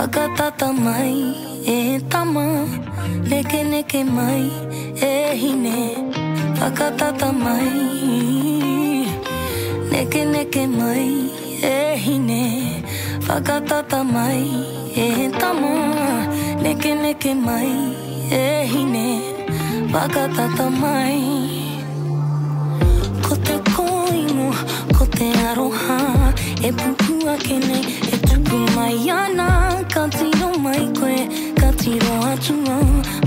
Whakatata mai e tama Neke neke mai e hine Whakatata mai Neke neke mai e hine Whakatata mai e tama Neke neke mai e hine Whakatata mai Ko te koingo, ko te aroha E pupu ake nei, e tuku mai ana Ka tiro mai koe, ka tiro atua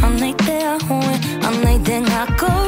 Anei te ahoe, anei te ngako